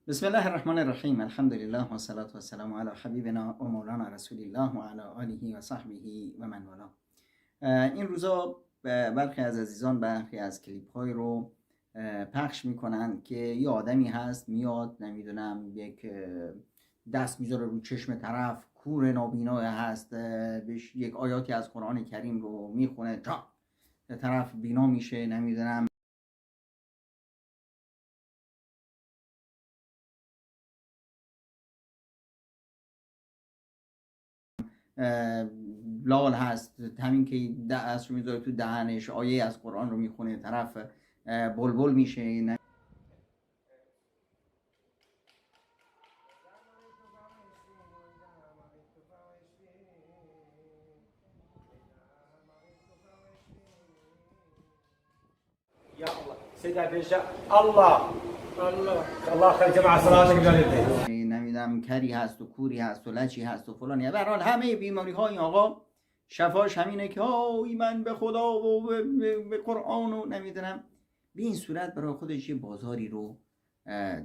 بسم الله الرحمن الرحیم. الحمد لله و صلات و سلام علی حبیبنا و مولانا رسول الله و علی آله و صحبه و من والا. این روزا برخی از عزیزان برخی از کلیپ های رو پخش میکنن که یه آدمی هست میاد نمیدونم یک دست میذاره رو چشم طرف، کور نابینا هست، بهش یک آیاتی از قرآن کریم رو میخونه، طرف بینا میشه، نمیدونم لال هست، همین که دستشو میذاره تو دهنش آیه از قرآن رو میخونه، طرف بلبل میشه. يا الله سيدنا بيشا الله خير جماعة صلاتك باليدين. نمیدونم کری هست و کوری هست و لچی هست و فلانی. به هر حال همه بیماری های آقا شفاش همینه که من به خدا و به قرآن و نمیدونم. به این صورت برای خودش یه بازاری رو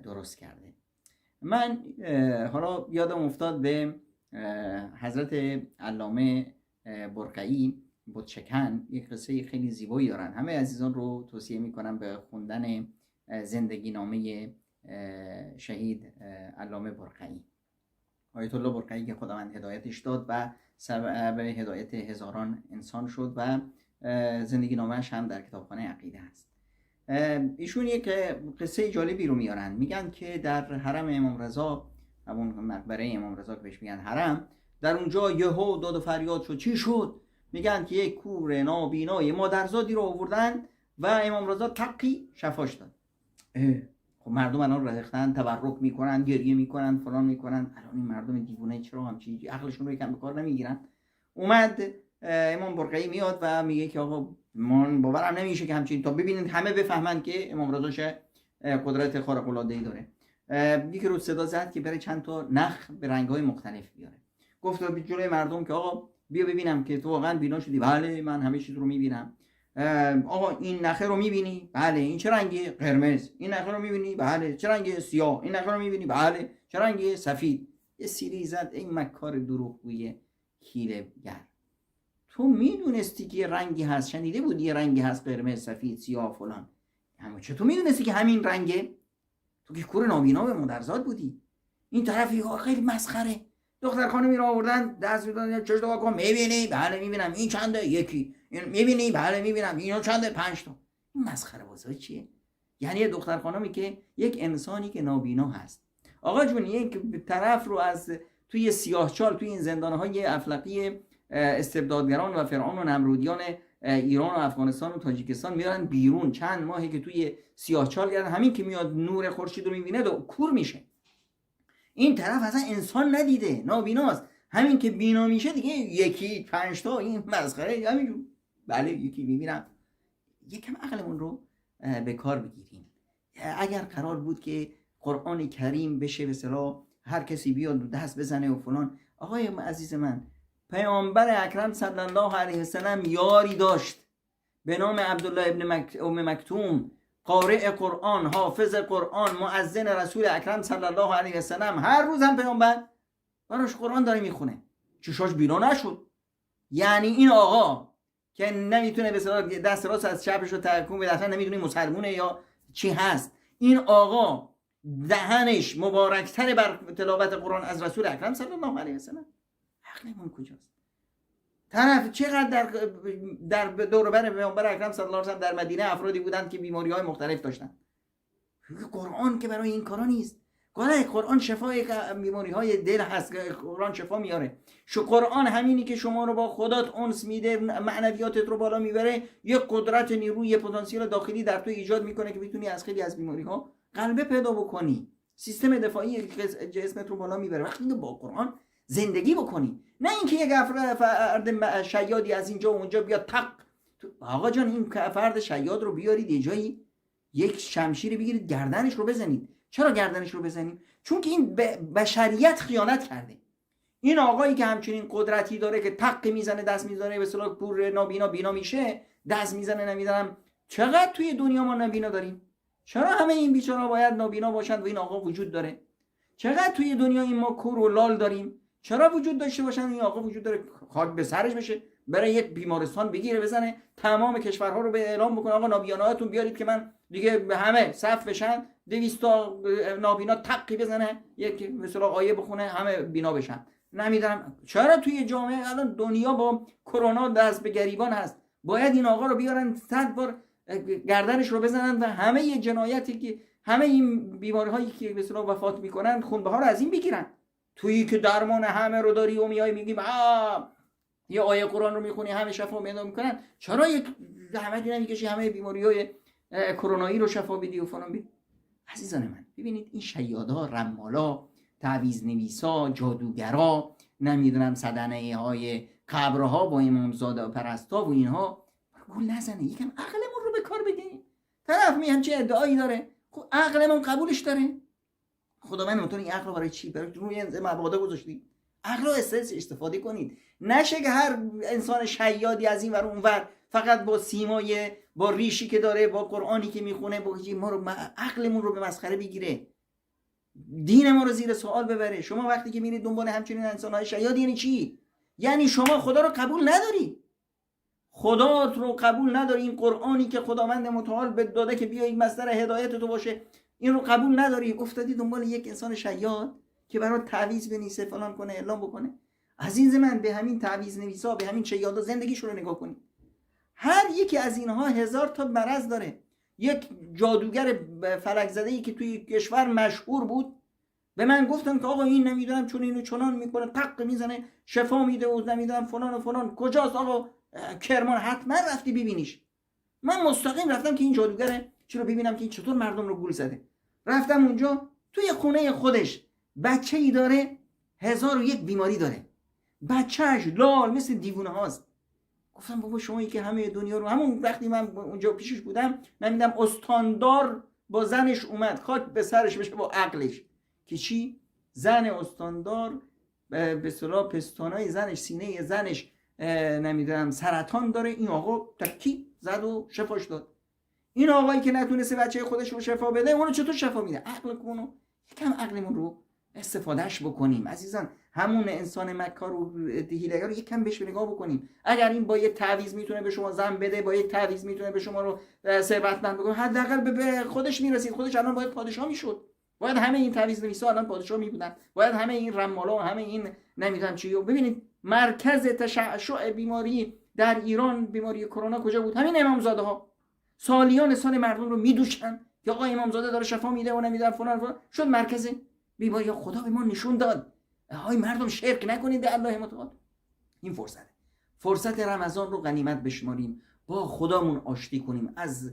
درست کرده. من حالا یادم افتاد به حضرت علامه برقعی بتشکن یک قصه خیلی زیبایی دارن. همه عزیزان رو توصیه میکنم به خوندن زندگی نامه شهید علامه برقعی، آیت الله برقعی، که خداوند هدایتش داد و سبب هدایت هزاران انسان شد و زندگی نامه‌اش هم در کتابخانه عقیده هست. ایشون یک قصه جالبی رو میارن. میگن که در حرم امام رضا، همون مقبره امام رضا که بهش میگن حرم، در اونجا یهو داد و فریاد شد. چی شد؟ میگن که یک کور نابینای مادرزادی رو آوردن و امام رضا تقی شفاش داد. خب مردم الان رختن، تبرک میکنن، گریه میکنن، فلان میکنن. الان این مردم دیوونه چرا همچین عقلشون رو یکم به کار نمیگیرن؟ اومد امام برقعی میاد و میگه که آقا من باورم نمیشه که همچین، تا ببینید همه بفهمن که امام رضا قدرت خارق العاده ای داره. یکی رو صدا زد که بره چند تا نخ به رنگ‌های مختلف بیاره. گفت به جلوی مردم که آقا بیا ببینم که تو واقعا بینا شدی. بله من همه چیز رو میبینم. آقا این نخه رو میبینی؟ بله. این چه رنگی؟ قرمز. این نخه رو میبینی؟ بله. چه رنگی؟ سیاه. این نخه رو میبینی؟ بله. چه رنگی؟ سفید. یه سیلی زد. این مکار دروغگوی حیله‌گر، تو میدونستی که یه رنگی هست، شنیده بودی یه رنگی هست، قرمز، سفید، سیاه، فلان، اما چطور میدونستی که همین رنگه؟ تو که کور نابینا به مادرزاد بودی. این طرفی خیلی مسخره. دختر خانمی رو آوردن، دست میدادن، چش دعا کن. میبینی؟ بله میبینم. این چنده؟ یکی. این میبینی؟ بله میبینم. اینو چنده؟ 5 تا. این مسخره بازی چیه؟ یعنی یه دختر خانمی که یک انسانی که نابینا هست، آقا جون، یک طرف رو از توی سیاهچال، توی این زندانهای افلاقی استبدادگران و فرعون و نمرودیان ایران و افغانستان و تاجیکستان میارن بیرون. چند ماهی که توی سیاهچال گردن، همین که میاد نور خورشید رو میبینه کور میشه. این طرف اصلا انسان ندیده، نابیناست. همین که بینا میشه دیگه یکی 5 تا. این مسخره همینجور. بله یکی میبینم. یکم عقلمون رو به کار بگیریم. اگر قرار بود که قرآن کریم بشه به اصطلاح هر کسی بیاد دست بزنه و فلان، آقای عزیز من، پیامبر اکرم صلی الله علیه وسلم یاری داشت به نام عبدالله ابن ام مکتوم، قارئ قرآن، حافظ قرآن، مؤذن رسول اکرم صلی الله علیه وسلم. هر روز هم پیامبر براش قرآن داره میخونه، چشاش بینا نشد. یعنی این آقا که نمیتونه به اصطلاح دست راست از چپش رو تکون بده، اصلا نمیدونه مسلمونه یا چی هست، این آقا دهنش مبارکتر بر تلاوت قرآن از رسول اکرم صلی الله علیه وسلم. عقلمون کجاست؟ طرف چقدر در دور و بر پیامبر اکرم صلی الله علیه و در مدینه افرادی بودند که بیماری‌های مختلف داشتن. قرآن که برای این کارا نیست. قرآن شفای بیماری‌های دل هست. قرآن شفا میاره. قرآن همینی که شما رو با خدات انس میده، معنویاتت رو بالا میبره، یه قدرت، نیروی، پتانسیل داخلی در تو ایجاد میکنه که بتونی از خیلی از بیماری‌ها غلبه پیدا بکنی. سیستم دفاعی جسمت رو بالا میبره وقتی که با قرآن زندگی بکنی. نه اینکه یک فرد شیادی از اینجا و اونجا بیاد تق. آقا جان، این فرد شیاد رو بیارید یه جایی، یک شمشیر بگیرید گردنش رو بزنید. چرا گردنش رو بزنید؟ چون که این بشریت خیانت کرده. این آقایی که همچنین قدرتی داره که تق میزنه، دست میزنه، به اصطلاح کور نابینا بینا میشه، دست میزنه، نمیدونم چقدر توی دنیا ما نابینا داریم. چرا همه این بیچاره‌ها باید نابینا باشند و این آقا وجود داره؟ چقدر توی دنیا این ما کور و لال داریم؟ چرا وجود داشته باشن این آقا وجود داره؟ خاک به سرش بشه، برای یک بیمارستان بگیره بزنه تمام کشورها رو به اعلام بکنه آقا نابیناهاتون بیارید که من دیگه همه صف بشن، 200 تا نابینا تقی بزنه، یک مثلا آیه بخونه همه بینا بشن. نمیدونم چرا توی جامعه الان دنیا با کرونا دست به گریبان هست، باید این آقا رو بیارن 100 بار گردنش رو بزنن و همه جنایتی که همه این بیماری هایی که مثلا وفات میکنن خونبها رو از این بگیرن. تویی که درمان همه رو داری و میای میگیم یه آیه قرآن رو میخونی همه شفا پیدا میکنن، چرا یک زحمتی نمیکشی همه بیماری‌های کرونایی رو شفا بدی و فلان بدی؟ عزیزان من ببینید این شیادا، رمالا، تعویذ نویسا، جادوگرا، نمیدونم صدنه های قبرها با امامزاده پرستا و اینها گول نزنه، یکم عقلمون رو به کار بدیم. طرف می همچه ادعایی داره، خب عقلمون قبولش داره. خداوند متون این عقل برای چی؟ برای روی مبادا گذاشتی؟ عقل رو استفاده کنید. نشه که هر انسان شیادی از این ور اون ور فقط با سیمای با ریشی که داره با قرآنی که میخونه با ما رو عقلمون رو به مسخره بگیره، دین ما رو زیر سوال ببره. شما وقتی که میرید دنبال همچنین انسان‌های شیاد یعنی چی؟ یعنی شما خدا رو قبول نداری، خدا رو قبول نداری. این قرآنی که خداوند متعال به داده که بیای مصدر هدایت تو باشه این رو قبول نداری، افتادی دنبال یک انسان شیاد که برات تعویذ بنویسه فلان کنه اعلام بکنه. عزیز من به همین تعویذ نویسا، به همین شیادا زندگیشون رو نگاه کنید. هر یکی از اینها 1000 تا مرض داره. یک جادوگر فلک زده‌ای که توی کشور مشهور بود به من گفتن که آقا این نمیدونم چون اینو چنان میکنه تق میزنه شفا میده و نمیدونم فلان و فلان. کجاست آقا؟ کرمان. حتما رفتی ببینیش. من مستقیم رفتم که این جادوگره چرا ببینم که این چطور مردم رو گول زده. رفتم اونجا توی خونه خودش بچه‌ای داره 1001 بیماری داره، بچه‌اش لال مثل دیوونه هاست. گفتم بابا شما که همه دنیا رو، همون وقتی من اونجا پیشش بودم من میدم استاندار با زنش اومد خاک به سرش بشه با عقلش که چی؟ زن استاندار به اصطلاح پستانای زنش، سینه زنش نمیدونم سرطان داره، این آقا تکی زد و شفاش داد. این آقایی که نتونسته بچه خودش رو شفا بده اونو چطور شفا میده؟ عقل کنو یکم عقلمون رو استفادهش بکنیم عزیزان. همون انسان مکار و هیله‌گر رو یکم بهش نگاه بکنیم. اگر این با یک تعویض میتونه به شما زن بده، با یک تعویض میتونه به شما رو ثروتمند بکنه، حداقل به خودش میرسید. خودش الان باید پادشاه میشد، باید همه این تعویض نویسا الان پادشاه میبودن، باید همه این رمالا و همه این نمیدونم چی. ببینید مرکز تشعشع بیماری در ایران، بیماری کرونا کجا بود؟ همین امامزاده ها سالیان سال مردم رو میدوشن که آقا امامزاده داره شفا میده و نمیدونم فلان فلان، شد مرکز بیماری. خدا به ما نشون داد های مردم شرک نکنید به الله متعال. این فرصت رمضان رو غنیمت بشماریم، با خدامون آشتی کنیم، از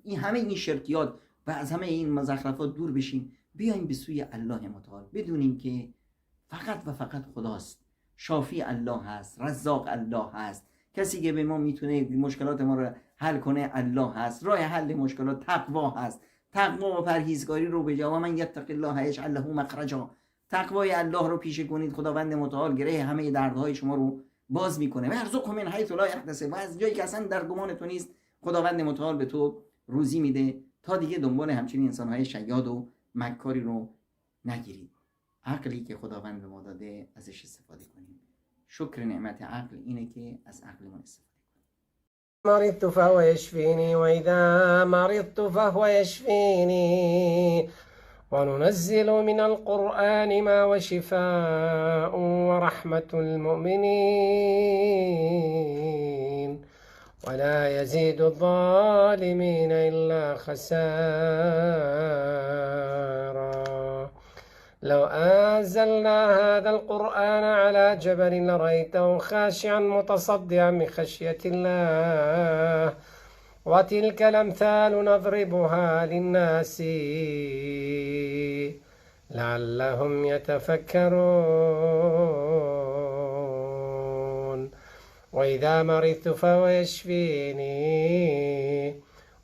این همه این شرکیات و از همه این مزخرفات دور بشیم، بیایم به سوی الله متعال، بدونیم که فقط و فقط خداست. شافی الله هست، رزاق الله هست، کسی که به ما میتونه مشکلات ما رو حل کنه الله هست. راه حل مشکلات تقوا هست. تقوا و پرهیزگاری رو به جا، و من یتق الله یجعل له مخرجا. تقوای الله رو پیشه کنید، خداوند متعال گره همه دردهای شما رو باز میکنه. و ارزقهم من حیث لا یحتسب، و از جایی که اصلا در گمان تو نیست خداوند متعال به تو روزی میده تا دیگه دنبال همچین انسانهای شیاد و مکاری رو نگیرید. عقلی که خداوند به ما داده ازش استفاده کنیم. شکر نعمت عقل اینه که از عقلمون استفاده مرضت فهو يشفيني وإذا مرضت فهو يشفيني وننزل من القرآن ما وشفاء ورحمة المؤمنين ولا يزيد الظالمين إلا خسارا. لو أنزلنا هذا القرآن على جبل لرأيته خاشعا متصدعا من خشية الله وتلك الأمثال نضربها للناس لعلهم يتفكرون. وإذا مرضت فهو يشفيني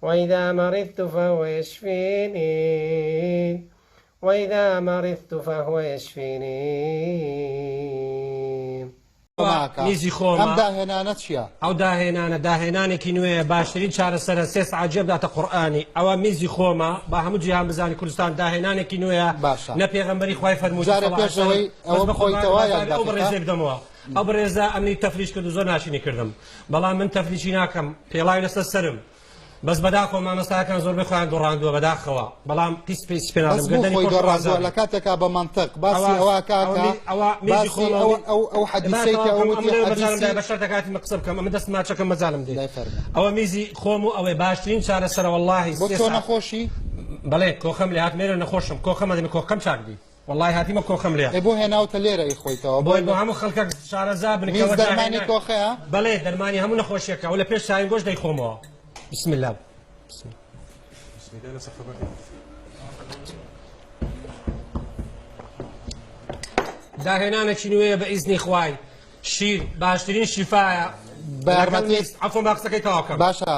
وإذا مرضت فهو يشفيني وإذا مرضت فهو يشفيني. میزی خۆمە ئەم داهێنانە چییە؟ ئەو داهێنانێکی نوێیە باشترین چارەسەرە سێ سەعات جێبداتە قورئانی ئەوە میزی خۆمە با هەموو جیهان بزانی کوردستان داهێنانێکی نوێیە باشە. نە پێغەمبەری خوای فەرمووی جارە پێشەوەی ئەوە بخۆیتەوە یان ئەو بەڕێزێ بدەمەوە ئەو بەڕێزە ئەمنی تەفلیش کرد و زۆر ناشینی کردم بەڵام من تەفلیشی ناکەم پێڵاوی لەسەر سرم بەس بەداخۆ مامەستاکان زۆر بخوایان دۆڕاندووە بەداخەوە بەڵام پیس پێناڵم خۆی گەڕاندووە لە کاتێکا بە منطق باسی ئەوە کاکە باسی ئەو حەدیثێکی ئەوەتی بە شەر دەکاتی مە قسە بکەم ئەمە دەست ماچەکەم مەجالم دێ ئەوە میزی خۆم و ئەوەی باشترین چارەسەرە وەڵڵاهی بۆ تۆ نەخۆشی بەڵێ کۆخەم لێ هات مێرە نەخۆشم کۆخەمە دەمێ کۆخەم چاکبی وەڵڵاهی هاتیمە کۆخەم لێ بۆ هێناوتە لێرە خۆیتەوە بۆی بۆ هەموو خەڵکە شارەزا بنکەوە دەرمانی کۆخەیە بەڵێ دەرمانی هەموو نەخۆشیەکە و لە پێش شاین گۆشت دەیخۆمەوە بسم الله داهێنانێکی نوێیە بە ئیزنی خوای شیر باشترین شیفایە بە یارمەتی عەفۆ با قسەکەی تەواو کەم باشە